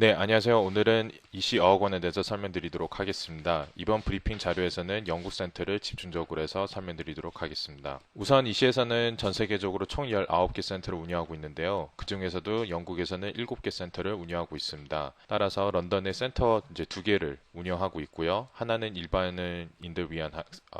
네, 안녕하세요. 오늘은 이시 어학원에 대해서 설명드리도록 하겠습니다. 이번 브리핑 자료에서는 연구 센터를 집중적으로 해서 설명드리도록 하겠습니다. 우선 이시에서는 전 세계적으로 총 19개 센터를 운영하고 있는데요. 그 중에서도 영국에서는 7개 센터를 운영하고 있습니다. 따라서 런던의 센터 이제 2개를 운영하고 있고요. 하나는 일반인들 위한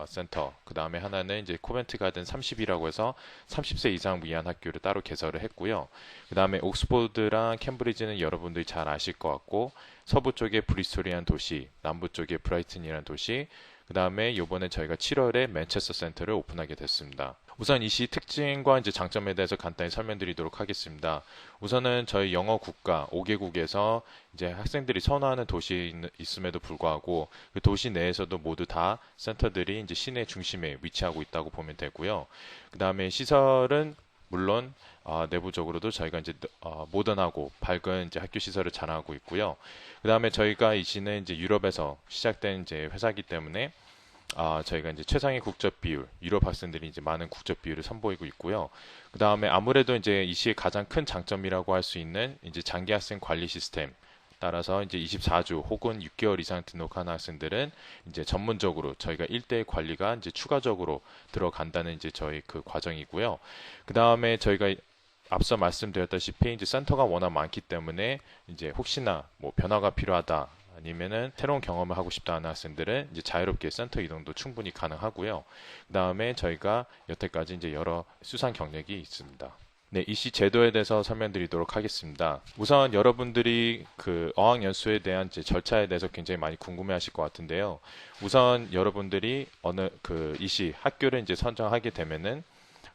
센터, 그 다음에 하나는 이제 코벤트 가든 30이라고 해서 30세 이상 위한 학교를 따로 개설을 했고요. 그 다음에 옥스포드랑 캠브리지는 여러분들이 잘 아실 것 같고, 서부 쪽에 브리스톨이라는 도시, 남부 쪽에 브라이튼이라는 도시, 그 다음에 요번에 저희가 7월에 맨체스터 센터를 오픈하게 됐습니다. 우선 이 시 특징과 이제 장점에 대해서 간단히 설명드리도록 하겠습니다. 우선은 저희 영어 국가 5개국에서 이제 학생들이 선호하는 도시 있음에도 불구하고 그 도시 내에서도 모두 다 센터들이 이제 시내 중심에 위치하고 있다고 보면 되고요. 그 다음에 시설은 물론 내부적으로도 저희가 이제 모던하고 밝은 이제 학교 시설을 자랑하고 있고요. 그 다음에 저희가 이 시는 이제 유럽에서 시작된 이제 회사이기 때문에 저희가 이제 최상의 국적 비율, 유럽 학생들이 이제 많은 국적 비율을 선보이고 있고요. 그 다음에 아무래도 이제 이 시의 가장 큰 장점이라고 할 수 있는 이제 장기 학생 관리 시스템. 따라서 이제 24주 혹은 6개월 이상 등록한 학생들은 이제 전문적으로 저희가 1대1 관리가 이제 추가적으로 들어간다는 이제 저희 그 과정이고요. 그 다음에 저희가 앞서 말씀드렸다시피 이제 센터가 워낙 많기 때문에 이제 혹시나 뭐 변화가 필요하다 아니면은 새로운 경험을 하고 싶다 하는 학생들은 이제 자유롭게 센터 이동도 충분히 가능하고요. 그 다음에 저희가 여태까지 이제 여러 수상 경력이 있습니다. 네, 이시 제도에 대해서 설명드리도록 하겠습니다. 우선 여러분들이 그 어학연수에 대한 이제 절차에 대해서 굉장히 많이 궁금해하실 것 같은데요. 우선 여러분들이 어느 그 이시 학교를 이제 선정하게 되면은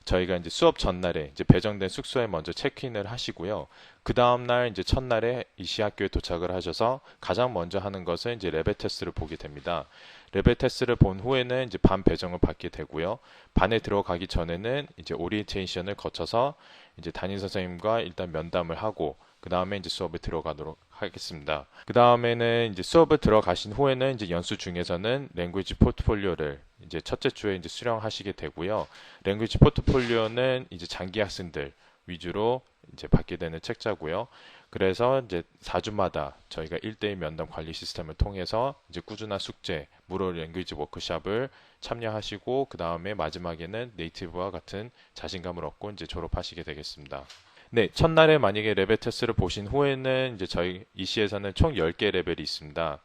저희가 이제 수업 전날에 이제 배정된 숙소에 먼저 체크인을 하시고요. 그 다음날 이제 첫날에 이시 학교에 도착을 하셔서 가장 먼저 하는 것은 이제 레벨 테스트를 보게 됩니다. 레벨 테스트를 본 후에는 이제 반 배정을 받게 되고요. 반에 들어가기 전에는 이제 오리엔테이션을 거쳐서 이제 담임 선생님과 일단 면담을 하고 그 다음에 이제 수업에 들어가도록 하겠습니다. 그 다음에는 이제 수업을 들어가신 후에는 이제 연수 중에서는 랭귀지 포트폴리오를 이제 첫째 주에 이제 수령하시게 되고요. 랭귀지 포트폴리오는 이제 장기 학생들 위주로 이제 받게 되는 책자고요. 그래서 이제 4주마다 저희가 1대1 면담 관리 시스템을 통해서 이제 꾸준한 숙제, 무료 랭귀지 워크숍을 참여하시고 그 다음에 마지막에는 네이티브와 같은 자신감을 얻고 이제 졸업하시게 되겠습니다. 네, 첫날에 만약에 레벨 테스트를 보신 후에는 이제 저희 이시에서는 총 10개 레벨이 있습니다.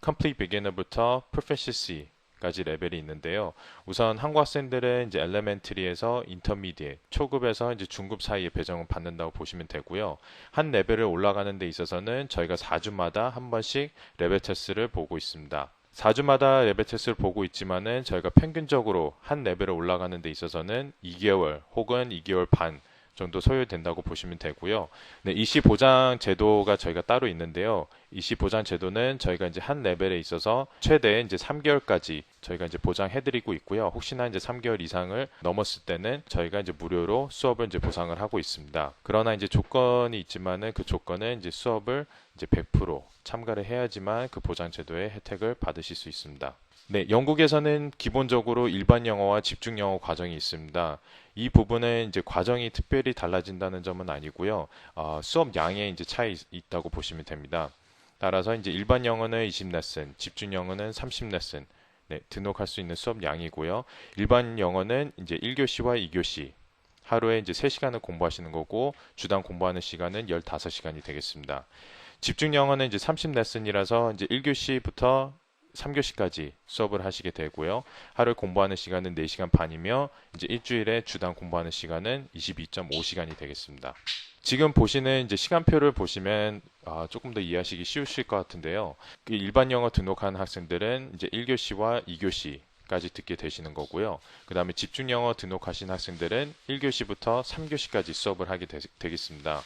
Complete Beginner부터 Proficiency까지 레벨이 있는데요. 우선 한국 학생들은 이제 Elementary에서 Intermediate, 초급에서 이제 중급 사이에 배정을 받는다고 보시면 되고요. 한 레벨을 올라가는 데 있어서는 저희가 4주마다 한 번씩 레벨 테스트를 보고 있습니다. 4주마다 레벨 테스트를 보고 있지만은 저희가 평균적으로 한 레벨을 올라가는 데 있어서는 2개월 혹은 2개월 반 정도 소요된다고 보시면 되고요. 네, 이시 보장 제도가 저희가 따로 있는데요. 이시 보장 제도는 저희가 이제 한 레벨에 있어서 최대 이제 3개월까지 저희가 이제 보장해드리고 있고요. 혹시나 이제 3개월 이상을 넘었을 때는 저희가 이제 무료로 수업을 이제 보상을 하고 있습니다. 그러나 이제 조건이 있지만은 그 조건은 이제 수업을 이제 100% 참가를 해야지만 그 보장 제도의 혜택을 받으실 수 있습니다. 네, 영국에서는 기본적으로 일반 영어와 집중 영어 과정이 있습니다. 이 부분은 이제 과정이 특별히 달라진다는 점은 아니고요. 수업 양에 이제 차이 있다고 보시면 됩니다. 따라서 이제 일반 영어는 20레슨, 집중 영어는 30레슨, 네, 등록할 수 있는 수업 양이고요. 일반 영어는 이제 1교시와 2교시, 하루에 이제 3시간을 공부하시는 거고, 주당 공부하는 시간은 15시간이 되겠습니다. 집중 영어는 이제 30레슨이라서 이제 1교시부터 3교시까지 수업을 하시게 되고요. 하루 공부하는 시간은 4시간 반이며 이제 일주일에 주당 공부하는 시간은 22.5시간이 되겠습니다. 지금 보시는 이제 시간표를 보시면 조금 더 이해하시기 쉬우실 것 같은데요. 그 일반 영어 등록한 학생들은 이제 1교시와 2교시 까지 듣게 되시는 거고요. 그 다음에 집중 영어 등록하신 학생들은 1교시부터 3교시까지 수업을 하게 되겠습니다.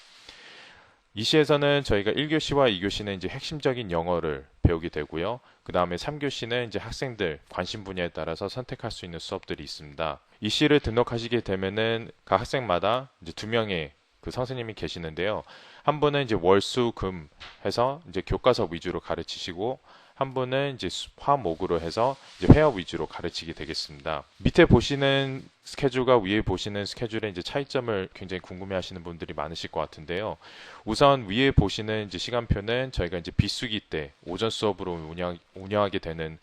이 시에서는 저희가 1교시와 2교시는 이제 핵심적인 영어를 배우게 되고요. 그 다음에 3교시는 이제 학생들 관심 분야에 따라서 선택할 수 있는 수업들이 있습니다. 이 시를 등록하시게 되면은 각 학생마다 이제 2명의 그 선생님이 계시는데요. 한 분은 이제 월, 수, 금 해서 이제 교과서 위주로 가르치시고 한 분은 이제 화목으로 해서 이제 회화 위주로 가르치게 되겠습니다. 밑에 보시는 스케줄과 위에 보시는 스케줄의 이제 차이점을 굉장히 궁금해하시는 분들이 많으실 것 같은데요. 우선 위에 보시는 이제 시간표는 저희가 이제 비수기 때 오전 수업으로 운영하게 되는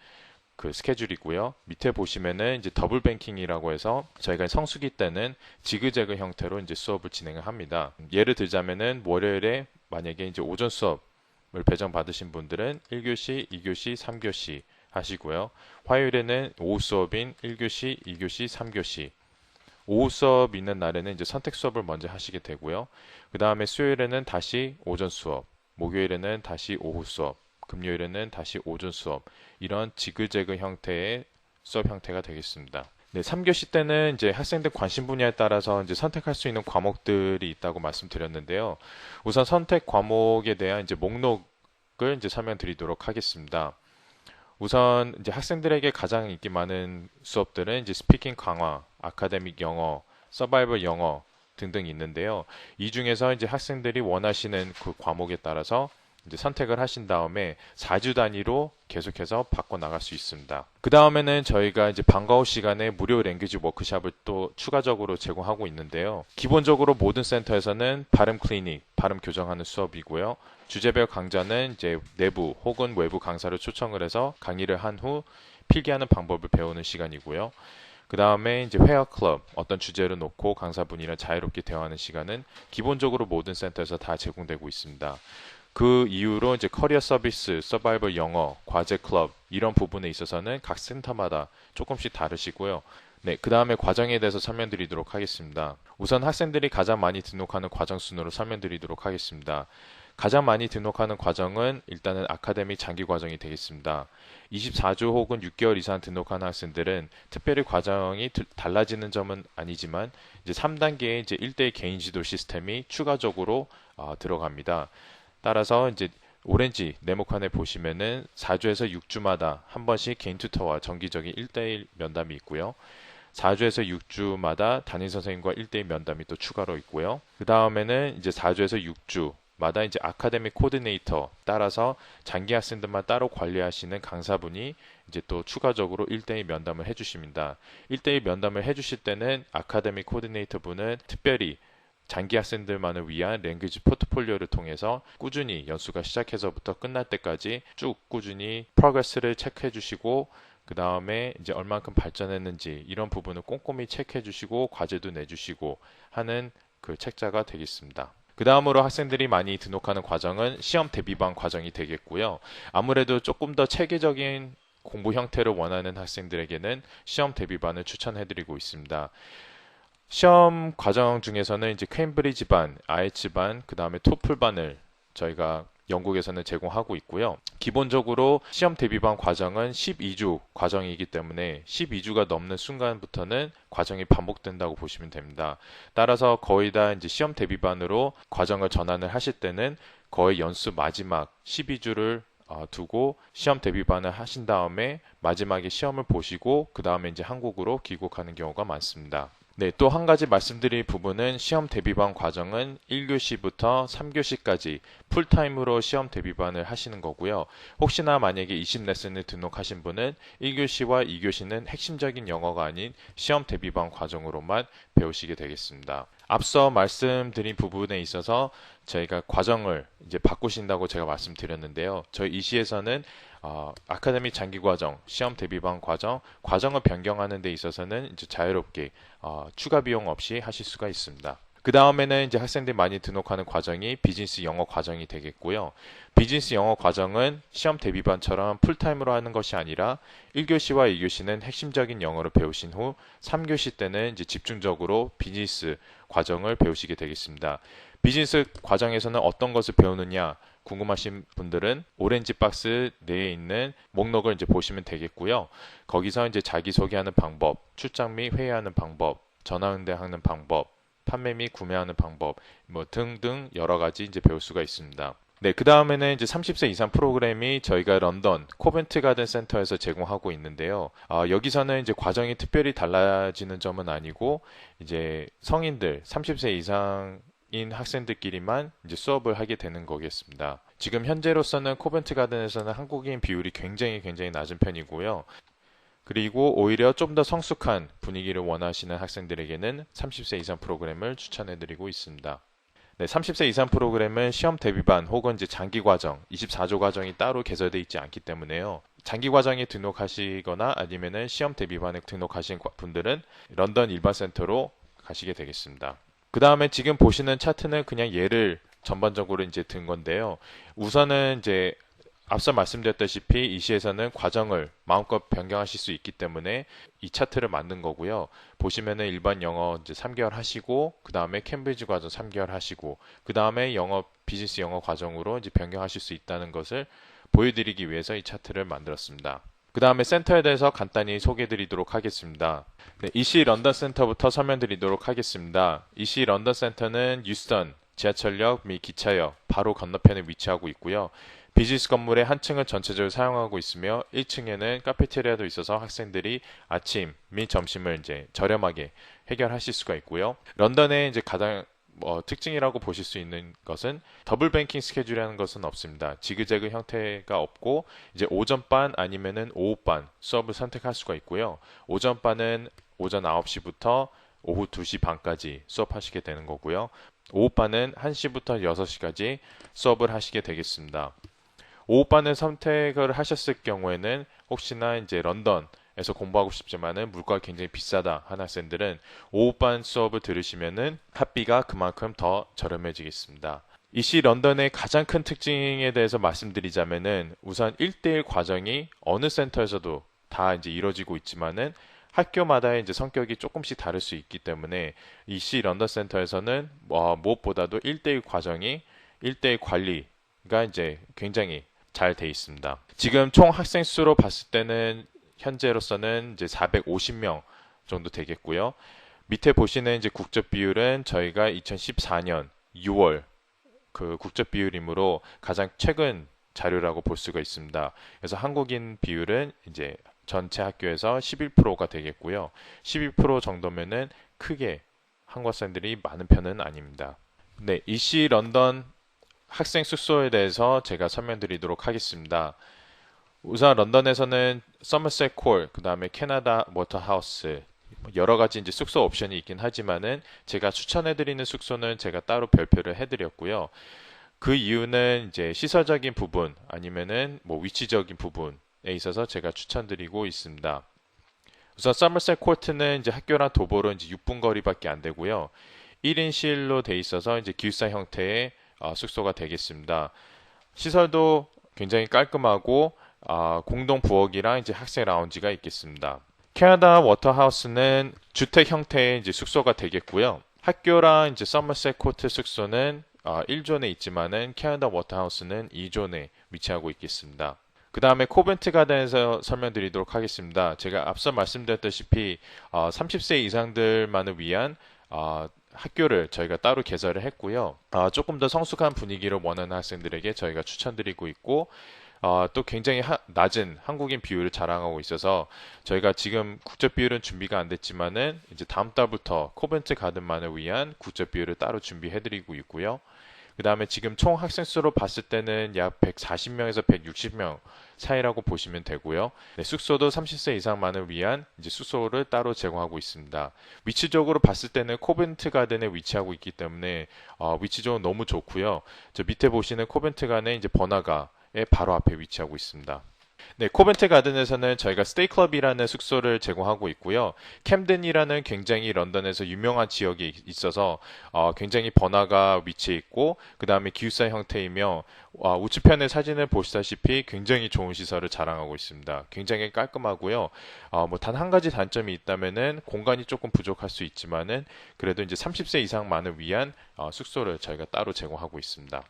그 스케줄이고요. 밑에 보시면은 이제 더블 뱅킹이라고 해서 저희가 성수기 때는 지그재그 형태로 이제 수업을 진행을 합니다. 예를 들자면은 월요일에 만약에 이제 오전 수업을 배정 받으신 분들은 1교시, 2교시, 3교시 하시고요. 화요일에는 오후 수업인 1교시, 2교시, 3교시. 오후 수업 있는 날에는 이제 선택 수업을 먼저 하시게 되고요. 그 다음에 수요일에는 다시 오전 수업, 목요일에는 다시 오후 수업, 금요일에는 다시 오전 수업, 이런 지그재그 형태의 수업 형태가 되겠습니다. 네, 3교시 때는 이제 학생들 관심 분야에 따라서 이제 선택할 수 있는 과목들이 있다고 말씀드렸는데요. 우선 선택 과목에 대한 이제 목록을 이제 설명드리도록 하겠습니다. 우선 이제 학생들에게 가장 인기 많은 수업들은 이제 스피킹 강화, 아카데믹 영어, 서바이벌 영어 등등 있는데요. 이 중에서 이제 학생들이 원하시는 그 과목에 따라서 이제 선택을 하신 다음에 4주 단위로 계속해서 바꿔 나갈 수 있습니다. 그 다음에는 저희가 이제 방과 후 시간에 무료 랭귀지 워크샵을 또 추가적으로 제공하고 있는데요. 기본적으로 모든 센터에서는 발음 클리닉, 발음 교정하는 수업이고요. 주제별 강좌는 이제 내부 혹은 외부 강사를 초청을 해서 강의를 한 후 필기하는 방법을 배우는 시간이고요. 그 다음에 이제 회화 클럽, 어떤 주제를 놓고 강사분이랑 자유롭게 대화하는 시간은 기본적으로 모든 센터에서 다 제공되고 있습니다. 그 이후로 이제 커리어 서비스, 서바이벌 영어, 과제 클럽 이런 부분에 있어서는 각 센터마다 조금씩 다르시고요. 네, 그 다음에 과정에 대해서 설명드리도록 하겠습니다. 우선 학생들이 가장 많이 등록하는 과정 순으로 설명드리도록 하겠습니다. 가장 많이 등록하는 과정은 일단은 아카데미 장기 과정이 되겠습니다. 24주 혹은 6개월 이상 등록하는 학생들은 특별히 과정이 달라지는 점은 아니지만 이제 3단계의 이제 1대1 개인 지도 시스템이 추가적으로 들어갑니다. 따라서 이제 오렌지 네모칸에 보시면은 4주에서 6주마다 한 번씩 개인 튜터와 정기적인 1대1 면담이 있고요. 4주에서 6주마다 담임 선생님과 1대1 면담이 또 추가로 있고요. 그 다음에는 이제 4주에서 6주마다 이제 아카데믹 코디네이터 따라서 장기 학생들만 따로 관리하시는 강사분이 이제 또 추가적으로 1대1 면담을 해주십니다. 1대1 면담을 해주실 때는 아카데믹 코디네이터 분은 특별히 장기 학생들만을 위한 랭귀지 포트폴리오를 통해서 꾸준히 연수가 시작해서부터 끝날 때까지 쭉 꾸준히 프로그레스를 체크해 주시고 그 다음에 이제 얼만큼 발전했는지 이런 부분을 꼼꼼히 체크해 주시고 과제도 내주시고 하는 그 책자가 되겠습니다. 그 다음으로 학생들이 많이 등록하는 과정은 시험 대비반 과정이 되겠고요. 아무래도 조금 더 체계적인 공부 형태를 원하는 학생들에게는 시험 대비반을 추천해 드리고 있습니다. 시험 과정 중에서는 이제 케임브리지 반, IH 반, 그 다음에 토플 반을 저희가 영국에서는 제공하고 있고요. 기본적으로 시험 대비반 과정은 12주 과정이기 때문에 12주가 넘는 순간부터는 과정이 반복된다고 보시면 됩니다. 따라서 거의 다 이제 시험 대비반으로 과정을 전환을 하실 때는 거의 연수 마지막 12주를 두고 시험 대비반을 하신 다음에 마지막에 시험을 보시고 그 다음에 이제 한국으로 귀국하는 경우가 많습니다. 네, 또 한 가지 말씀드릴 부분은 시험 대비반 과정은 1교시부터 3교시까지 풀타임으로 시험 대비반을 하시는 거고요. 혹시나 만약에 20레슨을 등록하신 분은 1교시와 2교시는 핵심적인 영어가 아닌 시험 대비반 과정으로만 배우시게 되겠습니다. 앞서 말씀드린 부분에 있어서 저희가 과정을 이제 바꾸신다고 제가 말씀드렸는데요. 저희 이시에서는 아카데미 장기 과정, 시험 대비반 과정, 과정을 변경하는 데 있어서는 이제 자유롭게 추가 비용 없이 하실 수가 있습니다. 그 다음에는 이제 학생들이 많이 등록하는 과정이 비즈니스 영어 과정이 되겠고요. 비즈니스 영어 과정은 시험 대비반처럼 풀타임으로 하는 것이 아니라 1교시와 2교시는 핵심적인 영어를 배우신 후 3교시 때는 이제 집중적으로 비즈니스 과정을 배우시게 되겠습니다. 비즈니스 과정에서는 어떤 것을 배우느냐 궁금하신 분들은 오렌지 박스 내에 있는 목록을 이제 보시면 되겠고요. 거기서 이제 자기소개하는 방법, 출장 및 회의하는 방법, 전화응대하는 방법, 판매 및 구매하는 방법, 뭐 등등 여러 가지 이제 배울 수가 있습니다. 네, 그 다음에는 이제 30세 이상 프로그램이 저희가 런던 코벤트 가든 센터에서 제공하고 있는데요. 여기서는 이제 과정이 특별히 달라지는 점은 아니고 이제 성인들 30세 이상 한국인 학생들끼리만 이제 수업을 하게 되는 거겠습니다. 지금 현재로서는 코벤트 가든에서는 한국인 비율이 굉장히 낮은 편이고요. 그리고 오히려 좀 더 성숙한 분위기를 원하시는 학생들에게는 30세 이상 프로그램을 추천해드리고 있습니다. 네, 30세 이상 프로그램은 시험 대비반 혹은 이제 장기 과정, 24조 과정이 따로 개설되어 있지 않기 때문에요. 장기 과정에 등록하시거나 아니면은 시험 대비반에 등록하신 분들은 런던 일반 센터로 가시게 되겠습니다. 그 다음에 지금 보시는 차트는 그냥 예를 전반적으로 이제 든 건데요. 우선은 이제 앞서 말씀드렸다시피 이 시에서는 과정을 마음껏 변경하실 수 있기 때문에 이 차트를 만든 거고요. 보시면은 일반 영어 이제 3개월 하시고, 그 다음에 캠브리지 과정 3개월 하시고, 그 다음에 비즈니스 영어 과정으로 이제 변경하실 수 있다는 것을 보여드리기 위해서 이 차트를 만들었습니다. 그 다음에 센터에 대해서 간단히 소개해드리도록 하겠습니다. 네, EC 런던 센터부터 설명드리도록 하겠습니다. EC 런던 센터는 유스턴 지하철역 및 기차역 바로 건너편에 위치하고 있고요. 비즈니스 건물의 한 층을 전체적으로 사용하고 있으며 1층에는 카페테리아도 있어서 학생들이 아침 및 점심을 이제 저렴하게 해결하실 수가 있고요. 런던의 이제 가장 특징이라고 보실 수 있는 것은 더블 뱅킹 스케줄이라는 것은 없습니다. 지그재그 형태가 없고 이제 오전반 아니면은 오후반 수업을 선택할 수가 있고요. 오전반은 오전 9시부터 오후 2시 반까지 수업하시게 되는 거고요. 오후반은 1시부터 6시까지 수업을 하시게 되겠습니다. 오후반을 선택을 하셨을 경우에는 혹시나 이제 런던에서 공부하고 싶지만은 물가가 굉장히 비싸다 하는 학생들은 오후반 수업을 들으시면은 학비가 그만큼 더 저렴해지겠습니다. 이시 런던의 가장 큰 특징에 대해서 말씀드리자면은 우선 1대1 과정이 어느 센터에서도 다 이제 이루어지고 있지만은 학교마다의 이제 성격이 조금씩 다를 수 있기 때문에 이시 런던 센터에서는 무엇보다도 1대1 과정이 1대1 관리가 이제 굉장히 잘 돼 있습니다. 지금 총 학생 수로 봤을 때는 현재로서는 이제 450명 정도 되겠고요. 밑에 보시는 이제 국적 비율은 저희가 2014년 6월 그 국적 비율이므로 가장 최근 자료라고 볼 수가 있습니다. 그래서 한국인 비율은 이제 전체 학교에서 11%가 되겠고요. 12% 정도면은 크게 한국 학생들이 많은 편은 아닙니다. 네, EC 런던 학생 숙소에 대해서 제가 설명드리도록 하겠습니다. 우선 런던에서는 서머셋 콜, 그 다음에 캐나다 워터하우스 여러 가지 이제 숙소 옵션이 있긴 하지만은 제가 추천해드리는 숙소는 제가 따로 별표를 해드렸고요. 그 이유는 이제 시설적인 부분 아니면은 위치적인 부분에 있어서 제가 추천드리고 있습니다. 우선 서머셋 코트는 이제 학교랑 도보로 이제 6분 거리밖에 안 되고요. 1인실로 돼 있어서 이제 기숙사 형태의 숙소가 되겠습니다. 시설도 굉장히 깔끔하고 공동 부엌이랑 이제 학생 라운지가 있겠습니다. 캐나다 워터하우스는 주택 형태의 이제 숙소가 되겠고요. 학교랑 이제 서머셋 코트 숙소는 1존에 있지만은 캐나다 워터하우스는 2존에 위치하고 있겠습니다. 그 다음에 코벤트 가든에서 설명드리도록 하겠습니다. 제가 앞서 말씀드렸다시피 30세 이상들만을 위한 학교를 저희가 따로 개설을 했고요. 조금 더 성숙한 분위기를 원하는 학생들에게 저희가 추천드리고 있고 또 굉장히 낮은 한국인 비율을 자랑하고 있어서 저희가 지금 국적 비율은 준비가 안 됐지만은 이제 다음 달부터 코벤트 가든만을 위한 국적 비율을 따로 준비해드리고 있고요. 그 다음에 지금 총 학생 수로 봤을 때는 약 140명에서 160명 사이라고 보시면 되고요. 네, 숙소도 30세 이상만을 위한 이제 숙소를 따로 제공하고 있습니다. 위치적으로 봤을 때는 코벤트 가든에 위치하고 있기 때문에 위치적으로 너무 좋고요. 저 밑에 보시는 코벤트 가든의 이제 번화가의 바로 앞에 위치하고 있습니다. 네, 코벤트 가든에서는 저희가 스테이 클럽이라는 숙소를 제공하고 있고요. 캠든이라는 굉장히 런던에서 유명한 지역이 있어서 굉장히 번화가 위치해 있고 그 다음에 기숙사 형태이며 우측편의 사진을 보시다시피 굉장히 좋은 시설을 자랑하고 있습니다. 굉장히 깔끔하고요. 단 한 가지 단점이 있다면은 공간이 조금 부족할 수 있지만은 그래도 이제 30세 이상만을 위한 숙소를 저희가 따로 제공하고 있습니다.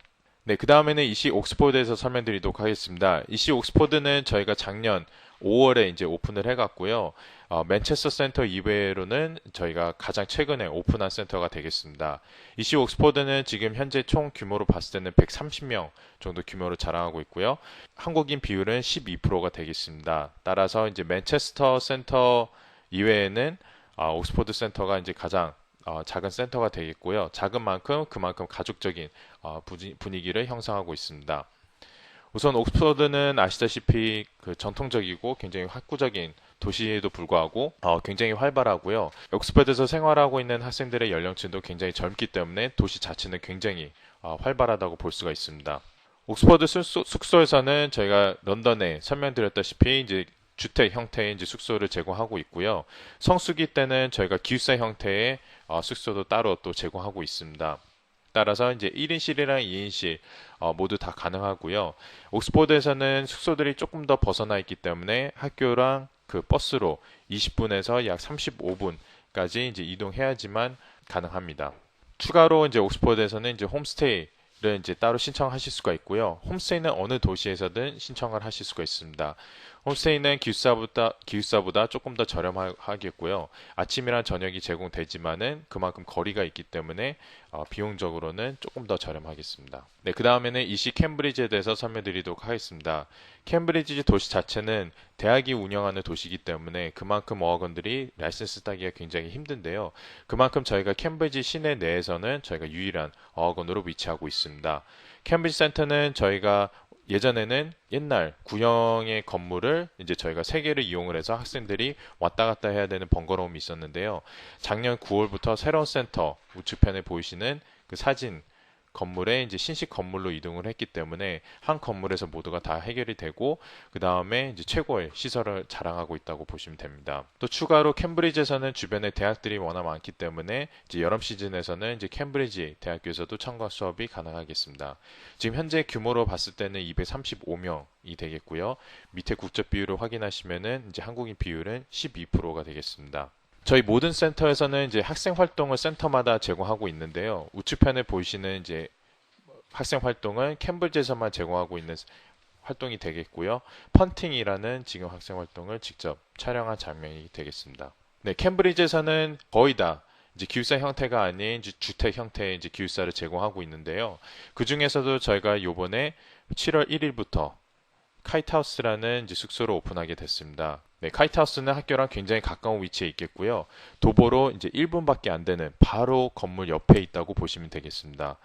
네, 그 다음에는 이시 옥스포드에서 설명드리도록 하겠습니다. 이시 옥스포드는 저희가 작년 5월에 이제 오픈을 해갔고요. 맨체스터 센터 이외로는 저희가 가장 최근에 오픈한 센터가 되겠습니다. 이시 옥스포드는 지금 현재 총 규모로 봤을 때는 130명 정도 규모로 자랑하고 있고요. 한국인 비율은 12%가 되겠습니다. 따라서 이제 맨체스터 센터 이외에는 옥스포드 센터가 이제 가장 작은 센터가 되겠고요. 작은 만큼 그만큼 가족적인 분위기를 형성하고 있습니다. 우선 옥스퍼드는 아시다시피 그 전통적이고 굉장히 학구적인 도시에도 불구하고 굉장히 활발하고요. 옥스퍼드에서 생활하고 있는 학생들의 연령층도 굉장히 젊기 때문에 도시 자체는 굉장히 활발하다고 볼 수가 있습니다. 옥스퍼드 숙소에서는 저희가 런던에 설명드렸다시피 이제 주택 형태의 이제 숙소를 제공하고 있고요. 성수기 때는 저희가 기숙사 형태의 숙소도 따로 또 제공하고 있습니다. 따라서 이제 1인실이랑 2인실 모두 다 가능하고요. 옥스퍼드에서는 숙소들이 조금 더 벗어나 있기 때문에 학교랑 그 버스로 20분에서 약 35분까지 이제 이동해야지만 가능합니다. 추가로 이제 옥스퍼드에서는 이제 홈스테이를 이제 따로 신청하실 수가 있고요. 홈스테이는 어느 도시에서든 신청을 하실 수가 있습니다. 홈스테이는 기숙사보다 조금 더 저렴하겠고요. 아침이랑 저녁이 제공되지만은 그만큼 거리가 있기 때문에 비용적으로는 조금 더 저렴하겠습니다. 네, 그 다음에는 이시 캠브리지에 대해서 설명드리도록 하겠습니다. 캠브리지 도시 자체는 대학이 운영하는 도시이기 때문에 그만큼 어학원들이 라이센스 따기가 굉장히 힘든데요. 그만큼 저희가 캠브리지 시내 내에서는 저희가 유일한 어학원으로 위치하고 있습니다. 캠브리지 센터는 저희가 예전에는 옛날 구형의 건물을 이제 저희가 세 개를 이용을 해서 학생들이 왔다 갔다 해야 되는 번거로움이 있었는데요. 작년 9월부터 새로운 센터 우측편에 보이시는 그 사진 건물에 이제 신식 건물로 이동을 했기 때문에 한 건물에서 모두가 다 해결이 되고 그 다음에 이제 최고의 시설을 자랑하고 있다고 보시면 됩니다. 또 추가로 캠브리지에서는 주변에 대학들이 워낙 많기 때문에 이제 여름 시즌에서는 이제 캠브리지 대학교에서도 참가 수업이 가능하겠습니다. 지금 현재 규모로 봤을 때는 235명이 되겠고요. 밑에 국적 비율을 확인하시면은 이제 한국인 비율은 12%가 되겠습니다. 저희 모든 센터에서는 이제 학생 활동을 센터마다 제공하고 있는데요. 우측편에 보이시는 이제 학생 활동은 캠브리지에서만 제공하고 있는 활동이 되겠고요. 펀팅이라는 지금 학생 활동을 직접 촬영한 장면이 되겠습니다. 네, 캠브리지에서는 거의 다 이제 기숙사 형태가 아닌 이제 주택 형태의 이제 기숙사를 제공하고 있는데요. 그 중에서도 저희가 요번에 7월 1일부터 카이트하우스라는 이제 숙소를 오픈하게 됐습니다. 네, 카이트하우스는 학교랑 굉장히 가까운 위치에 있겠고요. 도보로 이제 1분밖에 안 되는 바로 건물 옆에 있다고 보시면 되겠습니다.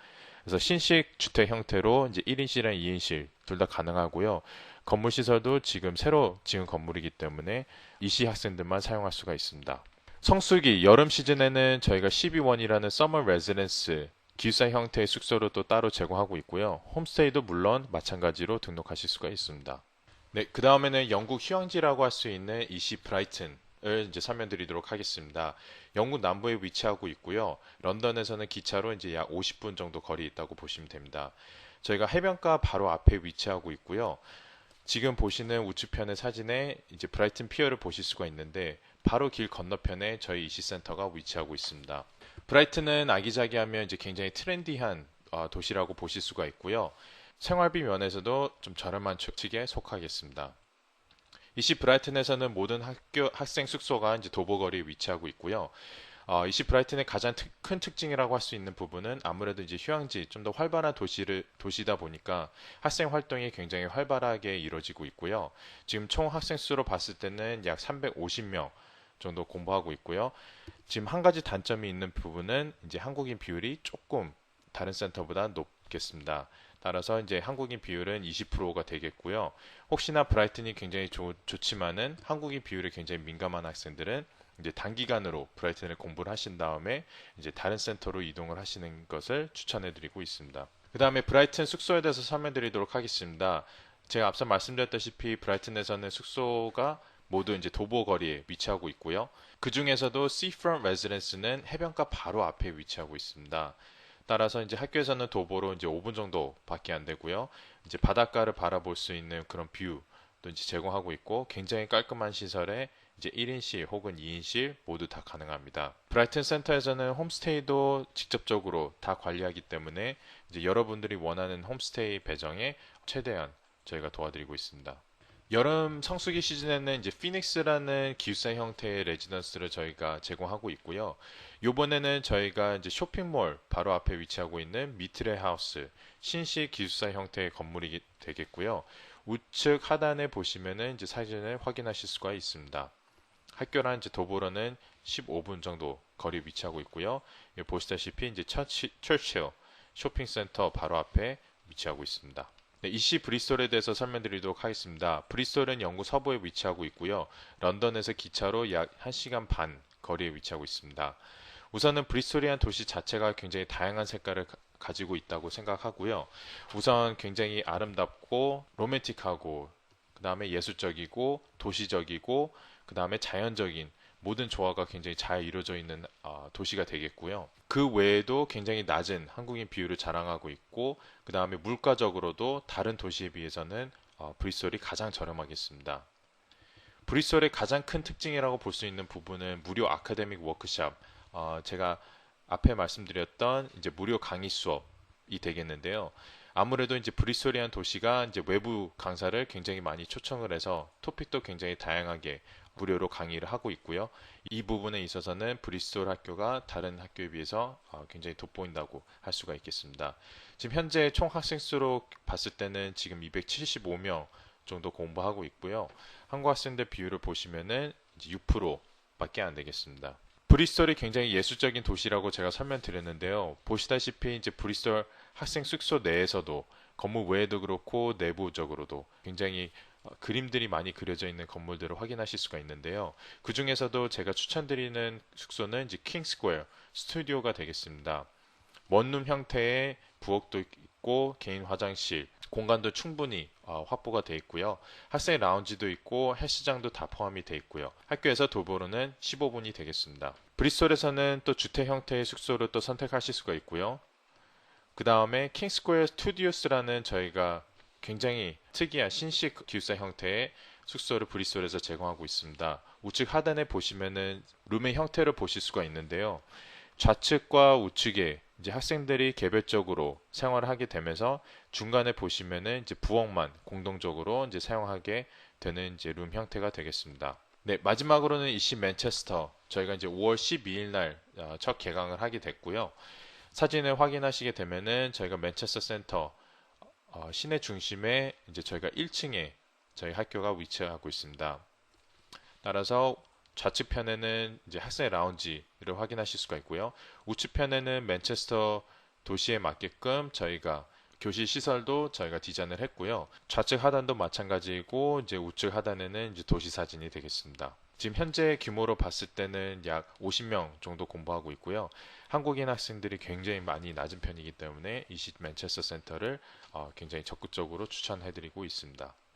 그래서 신식 주택 형태로 이제 1인실이랑 2인실 둘 다 가능하고요. 건물 시설도 지금 새로 지은 건물이기 때문에 이시 학생들만 사용할 수가 있습니다. 성수기 여름 시즌에는 저희가 12원이라는 서머 레지던스 기숙사 형태의 숙소를 또 따로 제공하고 있고요. 홈스테이도 물론 마찬가지로 등록하실 수가 있습니다. 네, 그 다음에는 영국 휴양지라고 할 수 있는 이시 브라이튼을 이제 설명드리도록 하겠습니다. 영국 남부에 위치하고 있고요. 런던에서는 기차로 이제 약 50분 정도 거리 있다고 보시면 됩니다. 저희가 해변가 바로 앞에 위치하고 있고요. 지금 보시는 우측편의 사진에 이제 브라이튼 피어를 보실 수가 있는데 바로 길 건너편에 저희 이시센터가 위치하고 있습니다. 브라이튼은 아기자기하면 이제 굉장히 트렌디한 도시라고 보실 수가 있고요. 생활비 면에서도 좀 저렴한 측에 속하겠습니다. 이시 브라이튼에서는 모든 학생 숙소가 이제 도보거리에 위치하고 있고요. 이시 브라이튼의 가장 큰 특징이라고 할 수 있는 부분은 아무래도 이제 휴양지, 좀 더 활발한 도시다 보니까 학생 활동이 굉장히 활발하게 이루어지고 있고요. 지금 총 학생 수로 봤을 때는 약 350명 정도 공부하고 있고요. 지금 한 가지 단점이 있는 부분은 이제 한국인 비율이 조금 다른 센터보다 높겠습니다. 따라서 이제 한국인 비율은 20%가 되겠고요. 혹시나 브라이튼이 굉장히 좋지만은 한국인 비율에 굉장히 민감한 학생들은 이제 단기간으로 브라이튼을 공부를 하신 다음에 이제 다른 센터로 이동을 하시는 것을 추천해 드리고 있습니다. 그 다음에 브라이튼 숙소에 대해서 설명드리도록 하겠습니다. 제가 앞서 말씀드렸다시피 브라이튼에서는 숙소가 모두 이제 도보 거리에 위치하고 있고요. 그 중에서도 Seafront Residence는 해변가 바로 앞에 위치하고 있습니다. 따라서 이제 학교에서는 도보로 이제 5분 정도밖에 안 되고요. 이제 바닷가를 바라볼 수 있는 그런 뷰도 이제 제공하고 있고 굉장히 깔끔한 시설에 이제 1인실 혹은 2인실 모두 다 가능합니다. 브라이튼 센터에서는 홈스테이도 직접적으로 다 관리하기 때문에 이제 여러분들이 원하는 홈스테이 배정에 최대한 저희가 도와드리고 있습니다. 여름 성수기 시즌에는 이제 피닉스라는 기숙사 형태의 레지던스를 저희가 제공하고 있고요. 요번에는 저희가 이제 쇼핑몰 바로 앞에 위치하고 있는 미트레 하우스 신식 기숙사 형태의 건물이 되겠고요. 우측 하단에 보시면은 이제 사진을 확인하실 수가 있습니다. 학교랑 이제 도보로는 15분 정도 거리 위치하고 있고요. 여기 보시다시피 이제 처칠 쇼핑센터 바로 앞에 위치하고 있습니다. 네, 이시 브리스톨에 대해서 설명드리도록 하겠습니다. 브리스톨은 영국 서부에 위치하고 있고요. 런던에서 기차로 약 1시간 반 거리에 위치하고 있습니다. 우선은 브리스톨이란 도시 자체가 굉장히 다양한 색깔을 가지고 있다고 생각하고요. 우선 굉장히 아름답고 로맨틱하고 그 다음에 예술적이고 도시적이고 그 다음에 자연적인 모든 조화가 굉장히 잘 이루어져 있는 도시가 되겠고요. 그 외에도 굉장히 낮은 한국인 비율을 자랑하고 있고 그 다음에 물가적으로도 다른 도시에 비해서는 브리스톨이 가장 저렴하겠습니다. 브리스톨의 가장 큰 특징이라고 볼 수 있는 부분은 무료 아카데믹 워크샵, 제가 앞에 말씀드렸던 이제 무료 강의 수업이 되겠는데요. 아무래도 이제 브리스톨이란 도시가 이제 외부 강사를 굉장히 많이 초청을 해서 토픽도 굉장히 다양하게 무료로 강의를 하고 있고요. 이 부분에 있어서는 브리스톨 학교가 다른 학교에 비해서 굉장히 돋보인다고 할 수가 있겠습니다. 지금 현재 총 학생 수로 봤을 때는 지금 275명 정도 공부하고 있고요. 한국 학생들 비율을 보시면은 이제 6%밖에 안 되겠습니다. 브리스톨이 굉장히 예술적인 도시라고 제가 설명드렸는데요. 보시다시피 이제 브리스톨 학생 숙소 내에서도 건물 외에도 그렇고 내부적으로도 굉장히 그림들이 많이 그려져 있는 건물들을 확인하실 수가 있는데요. 그 중에서도 제가 추천드리는 숙소는 이제 킹스퀘어 스튜디오가 되겠습니다. 원룸 형태의 부엌도 있고 개인 화장실, 공간도 충분히 확보가 되어 있고요. 학생 라운지도 있고 헬스장도 다 포함이 되어 있고요. 학교에서 도보로는 15분이 되겠습니다. 브리스톨에서는 또 주택 형태의 숙소를 또 선택하실 수가 있고요. 그 다음에 킹스퀘어 스튜디오스라는 저희가 굉장히 특이한 신식 기숙사 형태의 숙소를 브리스톨에서 제공하고 있습니다. 우측 하단에 보시면은 룸의 형태를 보실 수가 있는데요. 좌측과 우측에 이제 학생들이 개별적으로 생활을 하게 되면서 중간에 보시면은 이제 부엌만 공동적으로 이제 사용하게 되는 이제 룸 형태가 되겠습니다. 네, 마지막으로는 이시 맨체스터 저희가 이제 5월 12일 날 첫 개강을 하게 됐고요. 사진을 확인하시게 되면은 저희가 맨체스터 센터 시내 중심에 이제 저희가 1층에 저희 학교가 위치하고 있습니다. 따라서 좌측편에는 이제 학생 라운지를 확인하실 수가 있고요. 우측편에는 맨체스터 도시에 맞게끔 저희가 교실 시설도 저희가 디자인을 했고요. 좌측 하단도 마찬가지이고 이제 우측 하단에는 이제 도시 사진이 되겠습니다. 지금 현재 규모로 봤을 때는 약 50명 정도 공부하고 있고요. 한국인 학생들이 굉장히 많이 낮은 편이기 때문에 이시 맨체스터 센터를 굉장히 적극적으로 추천해드리고 있습니다.